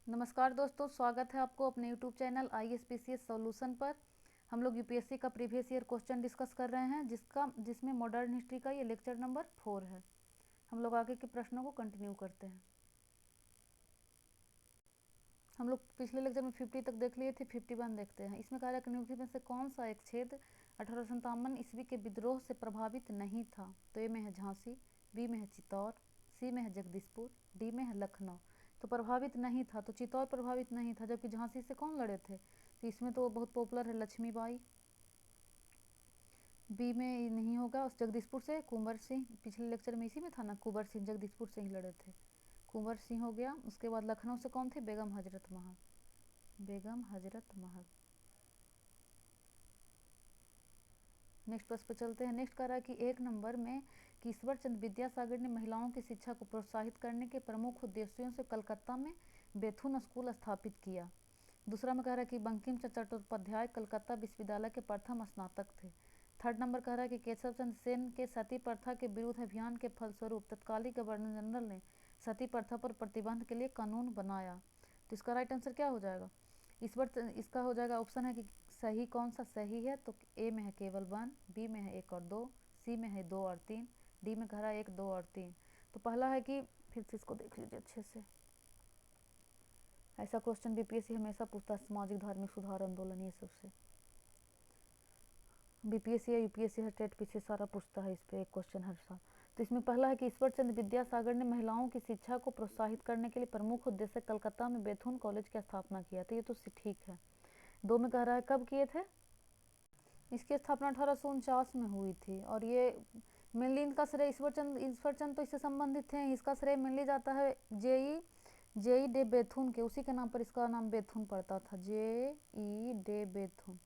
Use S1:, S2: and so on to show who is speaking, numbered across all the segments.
S1: नमस्कार दोस्तों, स्वागत है आपको अपने YouTube चैनल ISPCS सॉल्यूशन पर। हम लोग यूपीएससी का प्रीवियस ईयर क्वेश्चन डिस्कस कर रहे हैं जिसमें मॉडर्न हिस्ट्री का ये लेक्चर नंबर 4 है। हम लोग आगे के प्रश्नों को कंटिन्यू करते हैं। हम लोग पिछले लेक्चर में 50 तक देख लिए थे, 51 देखते हैं। इसमें कहा कि निम्नलिखित में से कौन सा एक क्षेत्र 1857 ईस्वी के विद्रोह से प्रभावित नहीं था? तो ए में है झांसी, बी में है चित्तौड़, सी में है जगदीशपुर, डी में है लखनऊ। तो प्रभावित नहीं था, तो चित्तौड़ प्रभावित नहीं था, जबकि झांसी से कौन लड़े थे? तो इसमें तो बहुत पॉपुलर है लक्ष्मीबाई। बी में नहीं होगा। उस जगदीशपुर से कुंवर सिंह, पिछले लेक्चर में इसी में था ना, कुंवर सिंह जगदीशपुर से ही लड़े थे, कुंवर सिंह हो गया। उसके बाद लखनऊ से कौन थे? बेगम हजरत महल, बेगम हजरत महल। नेक्स्ट प्रश्न पर चलते हैं। नेक्स्ट कह रहा है कि एक नंबर में कि ईश्वर चंद्र विद्यासागर ने महिलाओं की शिक्षा को प्रोत्साहित करने के प्रमुख उद्देश्यों से कलकत्ता में बेथुन स्कूल स्थापित किया। दूसरा में कह रहा है कि बंकिम चंद्र चट्टोपाध्याय कलकत्ता विश्वविद्यालय के प्रथम स्नातक थे। थर्ड नंबर कह रहा है कि केशव चंद्र सेन के सती प्रथा के विरुद्ध अभियान के फलस्वरूप तत्कालीन गवर्नर जनरल ने सती प्रथा पर प्रतिबंध के लिए कानून बनाया। तो इसका राइट आंसर क्या हो जाएगा? इसका हो जाएगा, ऑप्शन है कि सही कौन सा सही है। तो ए में है केवल 1, बी में है 1 और 2, सी में है 2 और 3, डी में कह रहा है 1, 2 और 3। तो पहला है कि फिर से इसको देख लीजिए अच्छे से। ऐसा क्वेश्चन बीपीएससी हमेशा पूछता है, सामाजिक धार्मिक सुधार आंदोलन, ये सबसे बीपीएससी या यूपीएससी हर स्टेट पीछे सारा पूछता है इस पर एक क्वेश्चन हर साल। तो इसमें पहला है कि ईश्वर चंद्र विद्यासागर ने महिलाओं की शिक्षा को प्रोत्साहित करने के लिए प्रमुख उद्देश्य कलकत्ता में बेथुन कॉलेज की स्थापना किया। तो ये तो ठीक है। 2 में कह रहा है कब किए थे? इसकी स्थापना 1849 में हुई थी। और ये मेनली इनका श्रेय ईश्वरचंद तो इससे संबंधित थे। इसका श्रेय मेनली जाता है जेई डे बेथुन के, उसी के नाम पर इसका नाम बेथुन पड़ता था, जेई डे बेथुन।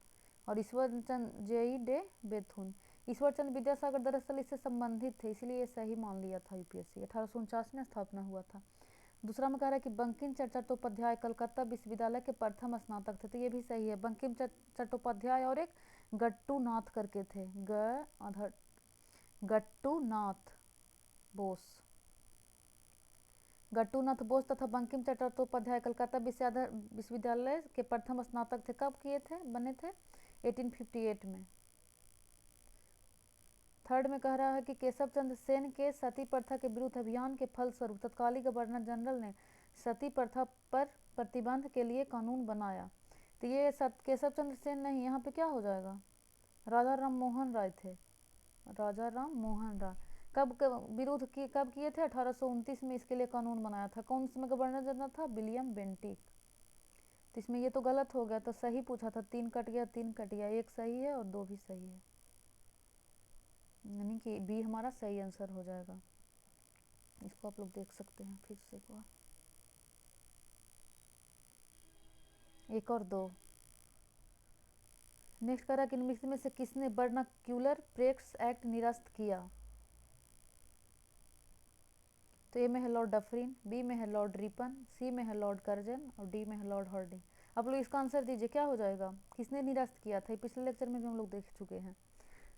S1: और Ishwarchand J E D Bethune, Ishwarchand Vidyasagar दरअसल इससे संबंधित थे, इसलिए ये सही मान लिया था यूपीएससी। 1849 में स्थापना हुआ था। दूसरा में कह रहा है कि बंकिम चंद्र चट्टोपाध्याय कलकत्ता विश्वविद्यालय के प्रथम स्नातक थे। तो ये भी सही है। बंकिम चट्टोपाध्याय और एक गट्टू नाथ करके थे, गट्टूनाथ बोस, गट्टूनाथ बोस तथा बंकिम चंद्र चट्टोपाध्याय कलकत्ता विश्वविद्यालय के प्रथम स्नातक थे। कब किए थे, बने थे? 1858 में। थर्ड में कह रहा है कि केशव चंद्र सेन के सती प्रथा के विरुद्ध अभियान के फलस्वरूप तत्कालीन गवर्नर जनरल ने सती प्रथा पर प्रतिबंध के लिए कानून बनाया। तो ये केशव चंद्र सेन नहीं, यहाँ पे क्या हो जाएगा? राजा राम मोहन राय थे, राजा राम मोहन राय। कब विरोध की कब किए थे? 1829 में इसके लिए कानून बनाया था। कौन इसमें गवर्नर जनरल था? William Bentinck. तो इसमें ये तो गलत हो गया, तो सही पूछा था, 3 कट गया, 3 कट गया, 1 सही है और 2 भी सही है, यानी कि बी हमारा सही आंसर हो जाएगा। इसको आप लोग देख सकते हैं फिर से एक बार, 1 और 2। नेक्स्ट करा कि निम्नलिखित में से किसने वर्नाक्यूलर प्रेस एक्ट निरस्त किया? तो ए में है लॉर्ड डफरिन, बी में है लॉर्ड रिपन, सी में है लॉर्ड कर्जन और डी में है लॉर्ड हार्डिंग। आप लोग इसका आंसर दीजिए, क्या हो जाएगा? किसने निरस्त किया था? पिछले लेक्चर में भी हम लोग देख चुके हैं।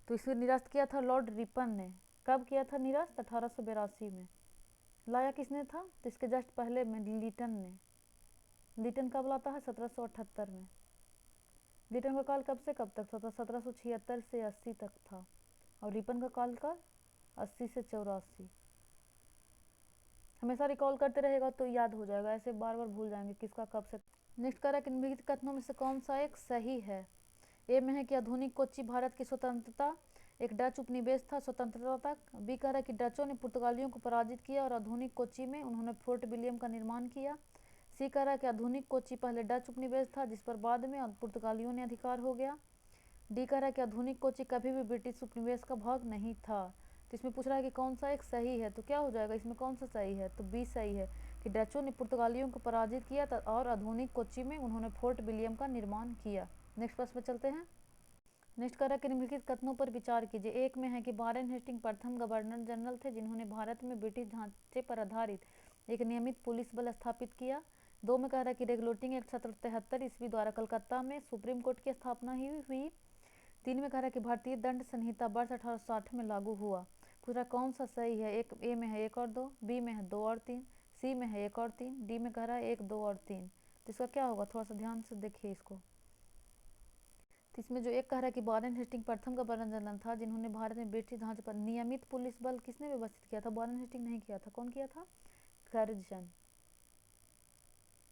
S1: तो इसे निरस्त किया था लॉर्ड रिपन ने। कब किया था निरस्त? 1882 में। लाया किसने था? तो इसके जस्ट पहले में लिटन ने। लिटन कब लाता है? 1778 में। लिटन का काल कब से कब तक था? 1776 से 80 तक था। और रिपन का काल का 80 से 84। हमेशा रिकॉल करते रहेगा तो याद हो जाएगा, ऐसे बार बार भूल जाएंगे किसका कब से। नेक्स्ट कह रहा है कि निम्नलिखित कथनों में से कौन सा एक सही है? ए में है कि आधुनिक कोच्चि भारत की स्वतंत्रता एक डच उपनिवेश था स्वतंत्रता तक। बी कह रहा है कि डचों ने पुर्तगालियों को पराजित किया और आधुनिक कोच्चि में उन्होंने फोर्ट विलियम का निर्माण किया। सी कह रहा है कि आधुनिक कोच्चि पहले डच उपनिवेश था जिस पर बाद में पुर्तगालियों ने अधिकार हो गया। डी कह रहा है कि आधुनिक कोच्चि कभी भी ब्रिटिश उपनिवेश का भाग नहीं था। तो इसमें पूछ रहा है कि कौन सा एक सही है, तो क्या हो जाएगा इसमें? कौन सा सही है? तो बी सही है कि डचों ने पुर्तगालियों को पराजित किया और आधुनिक कोच्चि में उन्होंने फोर्ट विलियम का निर्माण किया। नेक्स्ट प्रश्न पर चलते हैं। नेक्स्ट कह रहा है कि निम्नलिखित कथनों पर विचार कीजिए। एक में है कि वारेन हेस्टिंग प्रथम गवर्नर जनरल थे जिन्होंने भारत में ब्रिटिश ढांचे पर आधारित एक नियमित पुलिस बल स्थापित किया। 2 में कह रहा है कि रेगुलेटिंग एक्ट 1773 ईस्वी द्वारा कलकत्ता में सुप्रीम कोर्ट की स्थापना ही हुई। 3 में कह रहा है कि भारतीय दंड संहिता वर्ष 1860 में लागू हुआ। पूरा कौन सा सही है? एक ए में है 1 और 2, बी में है 2 और 3, सी में है 1 और 3, डी में कह रहा है 1, 2 और 3। तो इसका क्या होगा, थोड़ा सा ध्यान से देखिए इसको। तो इसमें जो एक कह रहा है कि वारेन हेस्टिंग प्रथम का जनरल था जिन्होंने भारत में ब्रिटिश ढांचे पर नियमित पुलिस बल किसने व्यवस्थित किया था, वारेन हेस्टिंग नहीं किया था, कौन किया था, कर्जन।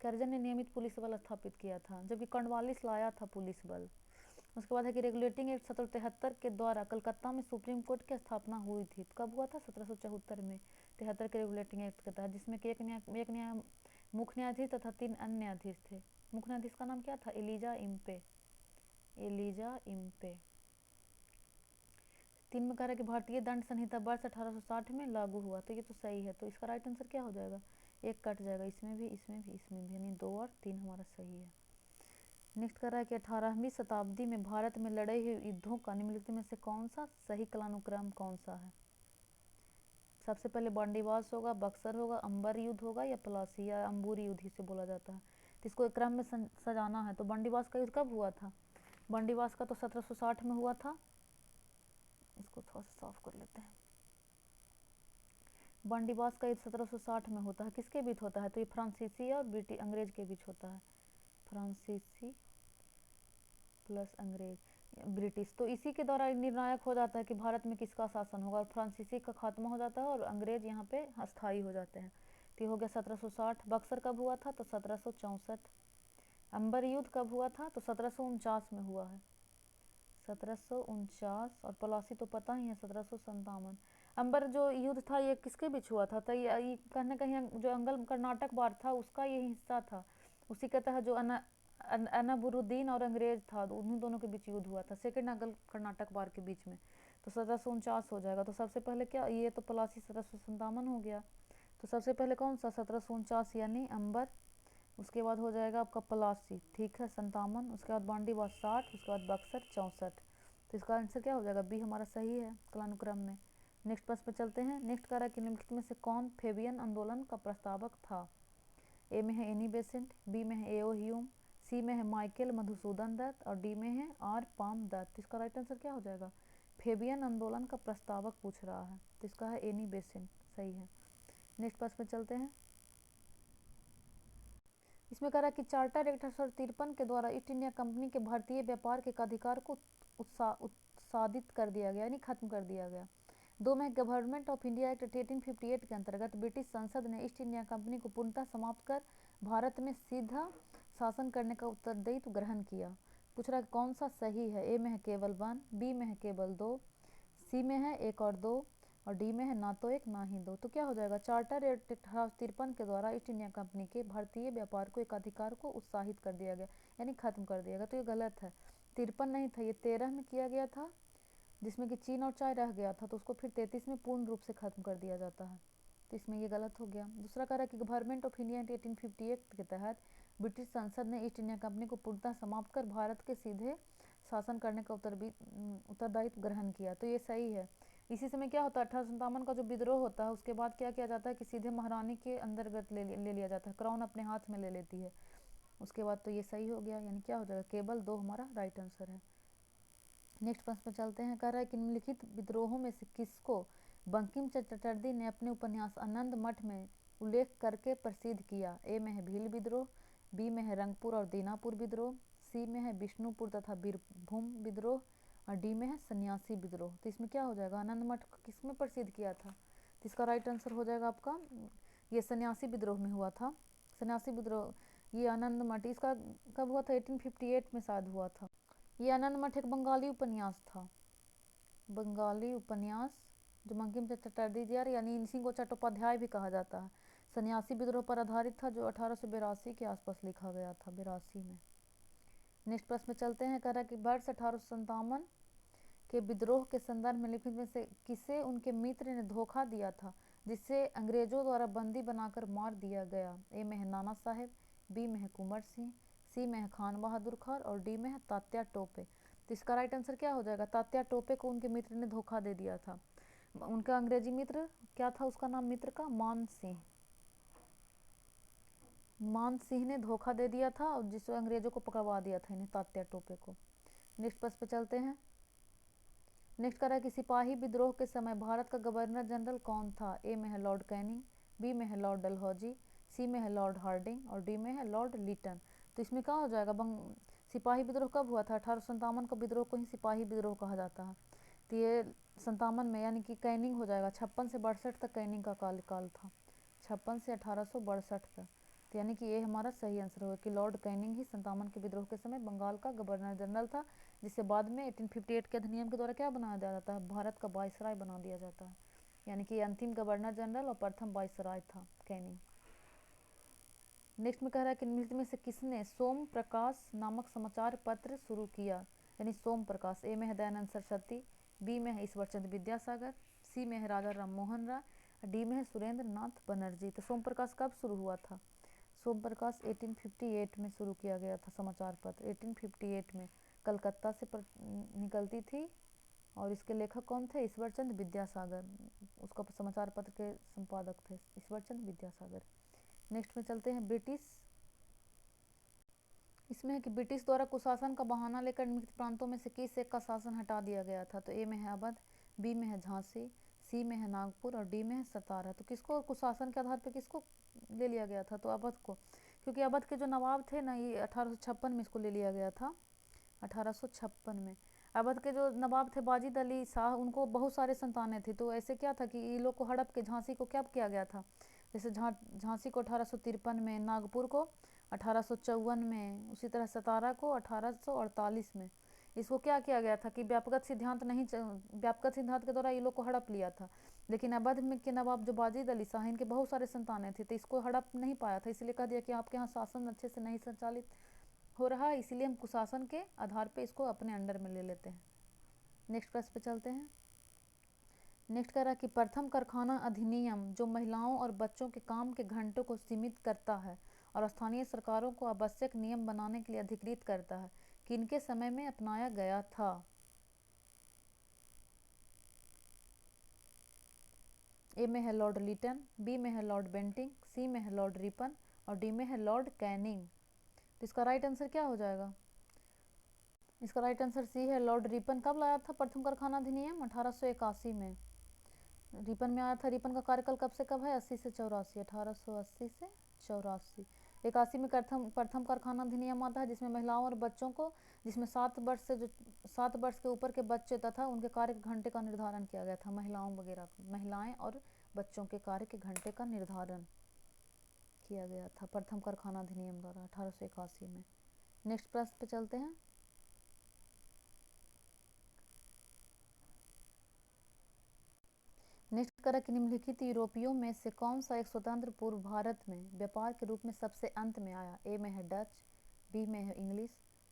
S1: कर्जन ने नियमित पुलिस बल स्थापित किया था, जबकि कॉर्नवालिस लाया था पुलिस बल। उसके बाद है कि रेगुलेटिंग एक्ट 1773 के द्वारा कलकत्ता में सुप्रीम कोर्ट की स्थापना हुई थी। कब हुआ था, 1774 में, 73 के रेगुलेटिंग एक्ट के तहत, जिसमें कि एक मुख्य न्यायाधीश तथा 3 अन्य न्यायाधीश थे। मुख्य न्यायाधीश का नाम क्या था, एलिजा इम्पे। Elijah Impey. 3 में कह रहा है कि भारतीय दंड संहिता वर्ष 1860 में लागू हुआ। तो ये तो सही है, तो इसका राइट आंसर क्या हो जाएगा, एक कट जाएगा, इसमें भी इसमें भी इसमें भी, यानी 2 और 3 हमारा सही है। नेक्स्ट कर रहा है कि 18वीं शताब्दी में भारत में लड़े हुए युद्धों का निम्नलिखित में से कौन सा सही कालानुक्रम कौन सा है। सबसे पहले बांडीवास होगा, बक्सर होगा, अंबर युद्ध होगा, या प्लासी या अंबूरी युद्ध इसे बोला जाता है। तो इसको एक क्रम में सजाना है। तो बांडीवास का युद्ध कब हुआ था, बांडीवास का तो 1760 में हुआ था। इसको थोड़ा सा साफ कर लेते हैं। बांडीवास का युद्ध 1760 में होता है, किसके बीच होता है, तो ये फ्रांसीसी और ब्रिटिश अंग्रेज के बीच होता है, फ्रांसीसी प्लस अंग्रेज ब्रिटिश। तो इसी के द्वारा निर्णायक हो जाता है कि भारत में किसका शासन होगा, और फ्रांसीसी का खात्मा हो जाता है और अंग्रेज यहाँ पे अस्थायी हो जाते हैं। तो ये हो गया 1760। बक्सर कब हुआ था, तो 1764। अंबर युद्ध कब हुआ था, तो 1749 में हुआ है, 1749। और प्लासी तो पता ही है, 1757। अंबर जो युद्ध था ये किसके बीच हुआ था, तो ये कहीं ना कहीं जो अंगल कर्नाटक वार था उसका ये हिस्सा था। उसी के तहत जो अनाबुरुद्दीन और अंग्रेज था, उन्हीं दोनों के बीच युद्ध हुआ था, सेकेंड अंगल कर्नाटक वार के बीच में। तो 1749 हो जाएगा। तो सबसे पहले क्या, ये तो प्लासी 1757 हो गया। तो सबसे पहले कौन सा, 1749 यानी अंबर। उसके बाद हो जाएगा आपका प्लासी, ठीक है, 57। उसके बाद बांडीवास 60, उसके बाद बक्सर 64। तो इसका आंसर क्या हो जाएगा, बी हमारा सही है कालानुक्रम में। नेक्स्ट प्रश्न पर चलते हैं। नेक्स्ट कह रहा है कि निम्नलिखित में से कौन फेबियन आंदोलन का प्रस्तावक था। ए में है एनी बेसेंट, बी में है एओ ह्यूम, सी में है माइकल मधुसूदन दत्त, और डी में है आर पाम दत्त। तो इसका राइट आंसर क्या हो जाएगा, फेबियन आंदोलन का प्रस्तावक पूछ रहा है, तो इसका है एनी बेसेंट, सही है। नेक्स्ट प्रश्न पर चलते हैं। इसमें कह रहा है कि चार्टर एक्ट 1853 के द्वारा ईस्ट इंडिया कंपनी के भारतीय व्यापार के अधिकार को उत्सादित कर दिया गया, यानी खत्म कर दिया गया। 2 में गवर्नमेंट ऑफ इंडिया एक्ट 1858 के अंतर्गत ब्रिटिश संसद ने ईस्ट इंडिया कंपनी को पूर्णतः समाप्त कर भारत में सीधा शासन करने का उत्तरदायित्व ग्रहण किया। पूछ रहा है कौन सा सही है, ए में है केवल 1, बी में है केवल 2, सी में है 1 और 2, और डी में है ना तो 1 ना ही 2। तो क्या हो जाएगा, चार्टर एक्ट 1853 के द्वारा ईस्ट इंडिया कंपनी के भारतीय व्यापार को एक अधिकार को उत्साहित कर दिया गया, यानी खत्म कर दिया गया। तो ये गलत है, 53 नहीं था, ये 13 में किया गया था, जिसमें कि चीन और चाय रह गया था, तो उसको फिर 33 में पूर्ण रूप से खत्म कर दिया जाता है। तो इसमें ये गलत हो गया। दूसरा कह रहा है कि गवर्नमेंट ऑफ इंडिया 1858 के तहत ब्रिटिश संसद ने ईस्ट इंडिया कंपनी को पूर्णतः समाप्त कर भारत के सीधे शासन करने का उत्तरदायित्व ग्रहण किया। तो ये सही है। इसी समय क्या होता है, 1857 का जो विद्रोह होता है उसके बाद क्या किया जाता है कि सीधे महारानी के अंतर्गत ले लिया जाता है, क्राउन अपने हाथ में ले लेती है। उसके बाद तो ये सही हो गया, यानी क्या हो जाएगा, केवल 2 हमारा राइट आंसर है। नेक्स्ट प्रश्न पर चलते हैं। कह रहा है कि निम्नलिखित विद्रोहों में से किसको बंकिम चंद्र चटर्जी ने अपने उपन्यास आनंद मठ में उल्लेख करके प्रसिद्ध किया। ए में है भील विद्रोह, बी में है रंगपुर और दीनापुर विद्रोह, सी में है विष्णुपुर तथा बीरभूम विद्रोह, और डी में है सन्यासी विद्रोह। तो इसमें क्या हो जाएगा, आनंद मठ किसमें प्रसिद्ध किया था, तो इसका राइट आंसर हो जाएगा आपका ये सन्यासी विद्रोह में हुआ था। सन्यासी विद्रोह ये आनंद मठ, इसका कब हुआ था, 1858 में शायद हुआ था। ये आनंद मठ एक बंगाली उपन्यास था, बंगाली उपन्यास जो बंकिम चंद्र चटर्जी जी यानी इसी को चट्टोपाध्याय भी कहा जाता है, सन्यासी विद्रोह पर आधारित था, जो 1882 के आसपास लिखा गया था, 82 में। नेक्स्ट प्रश्न में चलते हैं। कह रहा है कि वर्ष 1857 के विद्रोह के संदर्भ में लिखित में से किसे उनके मित्र ने धोखा दिया था, जिससे अंग्रेजों द्वारा बंदी बनाकर मार दिया गया। ए में है नाना साहेब, बी में है कुंवर सिंह, सी में है खान बहादुर खान, और डी में है तात्या टोपे। तो इसका राइट आंसर क्या हो जाएगा, तात्या टोपे को उनके मित्र ने धोखा दे दिया था। उनका अंग्रेजी मित्र क्या था, उसका नाम मित्र का मान सिंह, मान सिंह ने धोखा दे दिया था, और जिससे अंग्रेजों को पकड़वा दिया था इन्हें, तात्या टोपे को। नेक्स्ट प्रश्न पे चलते हैं। नेक्स्ट कह रहा है कि सिपाही विद्रोह के समय भारत का गवर्नर जनरल कौन था। ए में है लॉर्ड कैनिंग, बी में है लॉर्ड डलहौजी, सी में है लॉर्ड हार्डिंग और डी में है लॉर्ड लीटन। तो इसमें क्या हो जाएगा, सिपाही विद्रोह कब हुआ था, 1857 का विद्रोह को ही सिपाही विद्रोह कहा जाता है। तो ये 57 में, यानी कि कैनिंग हो जाएगा। 56 से 62 तक कैनिंग का काल था, 56 से 1862 तक। तो यानी कि ये हमारा सही आंसर होगा कि लॉर्ड कैनिंग ही 57 के विद्रोह के समय बंगाल का गवर्नर जनरल था, जिसे बाद में 1858 के अधिनियम के द्वारा क्या बना दिया जाता है, भारत का वायसराय बना दिया जाता है। यानी कि अंतिम गवर्नर जनरल और प्रथम वायसराय था कैनिंग। नेक्स्ट में कह रहा है कि निम्नलिखित में से किसने सोम प्रकाश नामक समाचार पत्र शुरू किया, यानी सोम प्रकाश। ए में है दयानंद सरस्वती, बी में है ईश्वर चंद्र विद्यासागर, सी में है राजा राम मोहन राय, डी में है सुरेंद्र नाथ बनर्जी। तो सोम प्रकाश कब शुरू हुआ था, सोम प्रकाश 1858 में शुरू किया गया था समाचार पत्र। 1858 में कलकत्ता से निकलती थी और इसके लेखक कौन थे, ईश्वर चंद्र विद्यासागर, उसका समाचार पत्र के संपादक थे ईश्वर चंद्र विद्यासागर। नेक्स्ट में चलते हैं ब्रिटिश। इसमें है कि ब्रिटिश द्वारा कुशासन का बहाना लेकर निम्नलिखित प्रांतों में से किस एक का शासन हटा दिया गया था। तो ए में है अवध, बी में है झांसी, सी में है नागपुर और डी में है सतारा। तो किसको कुशासन के आधार पर किसको ले लिया गया था, तो अवध को, क्योंकि अवध के जो नवाब थे ना, ये 1856 में इसको ले लिया गया था। 1856 में अवध के जो नवाब थे वाजिद अली शाह, उनको बहुत सारे संतानें थी। तो ऐसे क्या था कि ये लोग को हड़प के झांसी को क्या किया गया था, जैसे झांसी को 1853 में, नागपुर को 1854 में, उसी तरह सतारा को 1848 में। इसको क्या किया गया था कि व्यापक सिद्धांत के द्वारा ये लोग को हड़प लिया था। लेकिन अवध में के नवाब जो वाजिद अली शाह, इनके बहुत सारे संतानें थे, तो इसको हड़प नहीं पाया था, इसलिए कह दिया कि आपके यहाँ शासन अच्छे से नहीं संचालित हो रहा है, इसीलिए हम कुशासन के आधार पे इसको अपने अंडर में ले लेते हैं। नेक्स्ट प्रश्न पे चलते हैं। नेक्स्ट कह रहा है कि प्रथम कारखाना अधिनियम जो महिलाओं और बच्चों के काम के घंटों को सीमित करता है और स्थानीय सरकारों को आवश्यक नियम बनाने के लिए अधिकृत करता है, किनके समय में अपनाया गया था। ए में है लॉर्ड लीटन, बी में है लॉर्ड बेंटिंग, सी में है लॉर्ड रिपन और डी में है लॉर्ड कैनिंग। तो इसका राइट आंसर क्या हो जाएगा, इसका राइट आंसर सी है, लॉर्ड रिपन। कब लाया था प्रथम कारखाना अधिनियम, 1881 में रिपन में आया था। रिपन का कार्यकाल कब से कब है, 80 से 84, 1880 से 84। 81 में प्रथम कारखाना अधिनियम आता है, जिसमें महिलाओं और बच्चों को, जिसमें 7 वर्ष के ऊपर के बच्चे तथा उनके कार्य के घंटे का निर्धारण किया गया था। महिलाएं और बच्चों के कार्य के घंटे का निर्धारण किया गया था प्रथम कारखाना अधिनियम द्वारा 1881 में। नेक्स्ट प्रश्न पे चलते हैं। नेक्स्ट करा कि निम्नलिखित यूरोपियों में से कौन सा एक स्वतंत्र पूर्व भारत में व्यापार के रूप में सबसे अंत में आया। ए में है डच, बी में है इंग्लिश,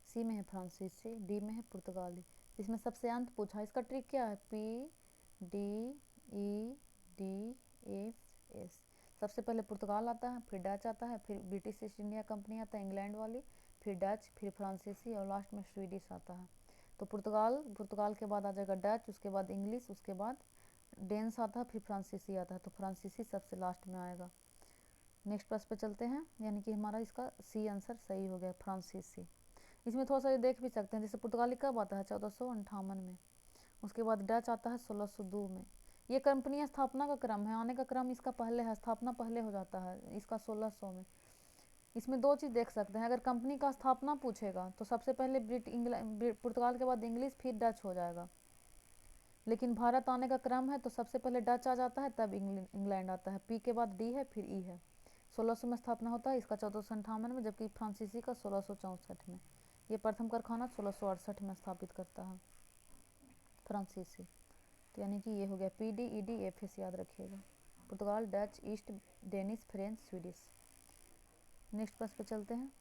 S1: सी में है फ्रांसीसी, डी में है पुर्तगाली। इसमें सबसे अंत पूछा, इसका ट्रिक क्या है, PDEDFS। सबसे पहले पुर्तगाल आता है, फिर डच आता है, फिर ब्रिटिश ईस्ट इंडिया कंपनी आता है इंग्लैंड वाली, फिर डच, फिर फ्रांसीसी और लास्ट में स्वीडिश आता है। तो पुर्तगाल के बाद आ जाएगा डच, उसके बाद इंग्लिश, उसके बाद डेंस आता है, फिर फ्रांसीसी आता है। तो फ्रांसीसी सबसे लास्ट में आएगा। नेक्स्ट प्रश्न पे चलते हैं, यानी कि हमारा इसका सी आंसर सही हो गया, फ्रांसीसी। इसमें थोड़ा सा देख भी सकते हैं, जैसे पुर्तगाली कब आता है, 1458 में, उसके बाद डच आता है 1602 में। ये कंपनी स्थापना का क्रम है, आने का क्रम इसका पहले है, स्थापना पहले हो जाता है इसका 1600 में। इसमें दो चीज़ देख सकते हैं, अगर कंपनी का स्थापना पूछेगा तो सबसे पहले पुर्तगाल के बाद इंग्लिश, फिर डच हो जाएगा। लेकिन भारत आने का क्रम है तो सबसे पहले डच आ जाता है, तब इंग्लैंड आता है, पी के बाद डी है, फिर ई है। 1600 में स्थापना होता है इसका 1458 में, जबकि फ्रांसीसी का 1664 में। ये प्रथम कारखाना 1668 में स्थापित करता है फ्रांसीसी। तो यानी कि ये हो गया PDEDFS, याद रखिएगा, पुर्तगाल, Dutch, east, Danish, French, Swedish. Next प्रश्न पे चलते हैं।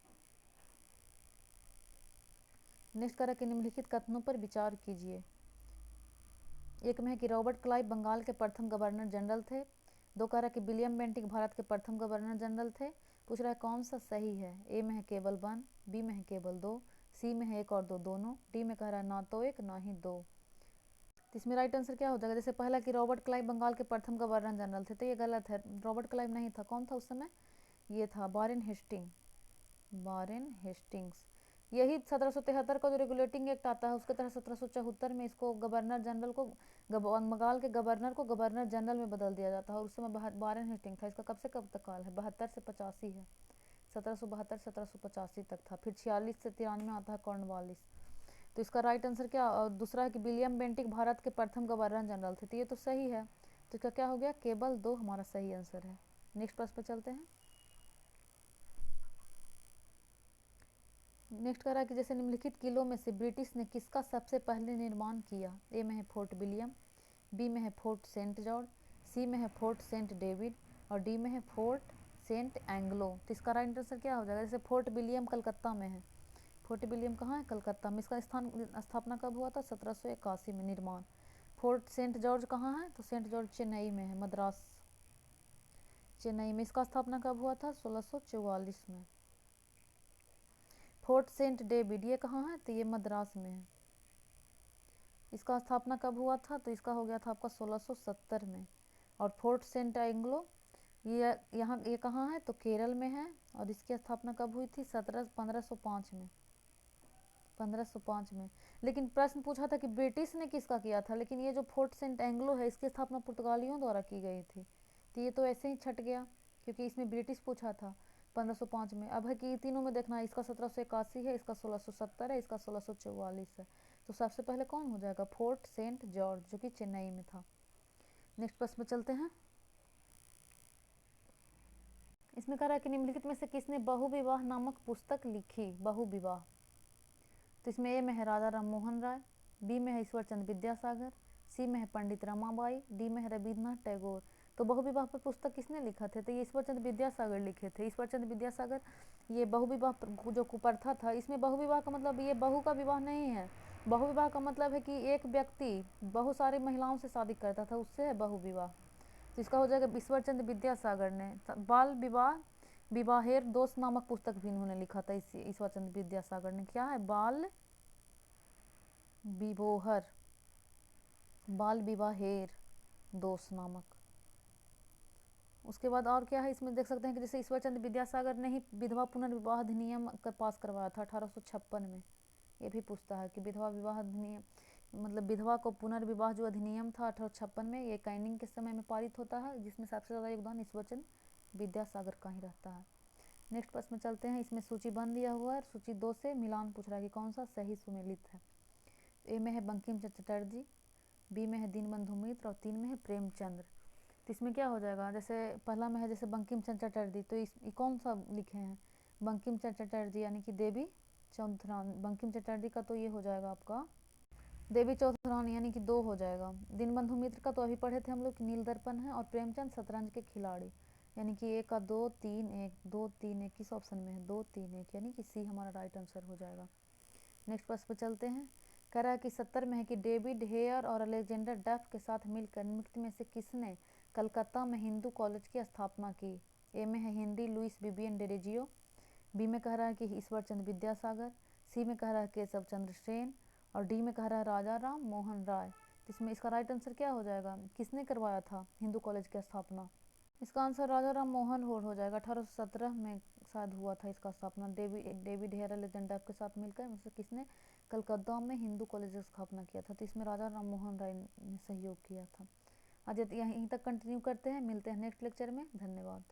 S1: नेक्स्ट करा कि निम्नलिखित कथनों पर विचार कीजिए। एक में है कि रॉबर्ट क्लाइव बंगाल के प्रथम गवर्नर जनरल थे। दो कह रहा है कि विलियम बेंटिक भारत के प्रथम गवर्नर जनरल थे। पूछ रहा है कौन सा सही है। ए में है केवल 1, बी में है केवल 2, सी में है 1 और 2 दोनों, डी में कह रहा है ना तो 1 ना ही 2। तो इसमें राइट आंसर क्या हो जाएगा, जैसे पहला कि रॉबर्ट क्लाइव बंगाल के प्रथम गवर्नर जनरल थे, तो ये गलत है। रॉबर्ट क्लाइव नहीं था, कौन था उस समय, ये था वारेन हेस्टिंग्स। यही 1773 का जो रेगुलेटिंग एक्ट आता है उसके तहत 1774 में इसको गवर्नर जनरल को, बंगाल के गवर्नर को गवर्नर जनरल में बदल दिया जाता है। और उस समय वारेन हेस्टिंग था। इसका कब से कब तक काल है? 72 से 85 है। 1772 1785 तक था। फिर 46 से 93 आता है कॉर्नवालिस। तो इसका राइट आंसर क्या? दूसरा है कि विलियम बेंटिक भारत के प्रथम गवर्नर जनरल थे। तो ये तो सही है। तो इसका क्या हो गया? केवल 2 हमारा सही आंसर है। नेक्स्ट प्रश्न पर चलते हैं। नेक्स्ट कह रहा है कि जैसे निम्नलिखित किलों में से ब्रिटिश ने किसका सबसे पहले निर्माण किया? ए में है फोर्ट विलियम, बी में है फोर्ट सेंट जॉर्ज, सी में है फोर्ट सेंट डेविड और डी में है फोर्ट सेंट एंग्लो। तो इसका राइट आंसर क्या हो जाएगा? जैसे फोर्ट विलियम कलकत्ता में है। फोर्ट विलियम कहाँ है? कलकत्ता में। इसका स्थापना कब हुआ था? 1781 में निर्माण। फोर्ट सेंट जॉर्ज कहाँ है? तो सेंट जॉर्ज चेन्नई में है, मद्रास चेन्नई में। इसका स्थापना कब हुआ था? 1644 में। फोर्ट सेंट डेविड ये कहाँ है? तो ये मद्रास में है। इसका स्थापना कब हुआ था? तो इसका हो गया था आपका 1670 में। और फोर्ट सेंट एंग्लो ये यहाँ ये कहाँ है? तो केरल में है। और इसकी स्थापना कब हुई थी? 1505 में। 1505 में। लेकिन प्रश्न पूछा था कि ब्रिटिश ने किसका किया था, लेकिन ये जो फोर्ट सेंट एंग्लो है इसकी स्थापना पुर्तगालियों द्वारा की गई थी। तो ये तो ऐसे ही छट गया क्योंकि इसमें ब्रिटिश पूछा था 1505 में। अब है कि तीनों में देखना है, इसका 1781 है, इसका 1670 है, इसका 1644 है। तो सबसे पहले कौन हो जाएगा? फोर्ट सेंट जॉर्ज जो कि चेन्नई में था। नेक्स्ट प्रश्न में चलते हैं। इसमें कह रहा है कि निम्नलिखित में से किसने बहुविवाह नामक पुस्तक लिखी? बहुविवाह। तो इसमें ए में है राजा राम मोहन राय, बी में है ईश्वर चंद्र विद्यासागर, सी में है पंडित रमाबाई, डी में है रविन्द्रनाथ टैगोर। तो बहुविवाह पर पुस्तक किसने लिखा थे? तो ये ईश्वर चंद्र विद्यासागर लिखे थे। ईश्वर चंद्र विद्यासागर ये बहुविवाह जो कुप्रथा था, इसमें बहुविवाह का मतलब ये बहु का विवाह नहीं है। बहुविवाह का मतलब है कि एक व्यक्ति बहुत सारी महिलाओं से शादी करता था, उससे है बहुविवाह। तो इसका हो जाएगा ईश्वर चंद्र विद्यासागर ने बाल विवाह विवाहेर दोष नामक पुस्तक भी इन्होंने लिखा था। ईश्वर चंद्र विद्यासागर ने क्या है? बाल विवाहर बाल विवाहेर दोष नामक। उसके बाद और क्या है इसमें देख सकते हैं कि जैसे ईश्वर चंद्र विद्यासागर ने ही विधवा पुनर्विवाह अधिनियम का पास करवाया था 1856 में। ये भी पूछता है कि विधवा विवाह अधिनियम मतलब विधवा को पुनर्विवाह जो अधिनियम था 1856 में, ये कैनिंग के समय में पारित होता है, जिसमें सबसे ज़्यादा योगदान ईश्वर चंद्र विद्यासागर का ही रहता है। नेक्स्ट प्रश्न में चलते हैं। इसमें सूची बन दिया हुआ है, सूची 2 से मिलान पूछ रहा है कि कौन सा सही सुमेलित है। ए में है बंकिम चंद्र चटर्जी, बी में है दीनबंधु मित्र और 3 में है प्रेमचंद्र। तो इसमें क्या हो जाएगा? जैसे पहला में है जैसे बंकिम चंद्र चटर्जी, तो ये कौन सा लिखे हैं? बंकिम चंद्र चटर्जी यानी कि देवी चौधरानी। बंकिम चटर्जी का तो ये हो जाएगा आपका देवी चौधरानी यानी कि 2 हो जाएगा। दीनबंधु मित्र का तो अभी पढ़े थे हम लोग कि नील दर्पण है। और प्रेमचंद शतरंज के खिलाड़ी यानी कि 1 का 2 3 1 2 3 1 किस ऑप्शन में है? 2 3 1 यानी कि सी हमारा राइट आंसर हो जाएगा। नेक्स्ट प्रश्न पर चलते हैं। कह रहा है कि 70 में है कि डेविड हेयर और अलेक्जेंडर डफ के साथ मिलकर निम्नलिखित में से किसने कलकत्ता में हिंदू कॉलेज की स्थापना की? ए में है Henry Louis Vivian Derozio, B में कह रहा है कि ईश्वर चंद्र विद्यासागर, सी में कह रहा है केशव चंद्र सेन और डी में कह रहा है राजा राम मोहन राय। तो इसमें इसका राइट आंसर क्या हो जाएगा? किसने करवाया था हिंदू कॉलेज की स्थापना? इसका आंसर राजा राम मोहन हो जाएगा। 1817 में शायद हुआ था इसका स्थापना डेविड हेयर अलेक्जेंडर के साथ मिलकर। मतलब किसने कलकत्ता में हिंदू कॉलेज की स्थापना किया था? तो इसमें राजा राम मोहन राय ने सहयोग किया था। आज यहीं तक कंटिन्यू करते हैं, मिलते हैं नेक्स्ट लेक्चर में। धन्यवाद।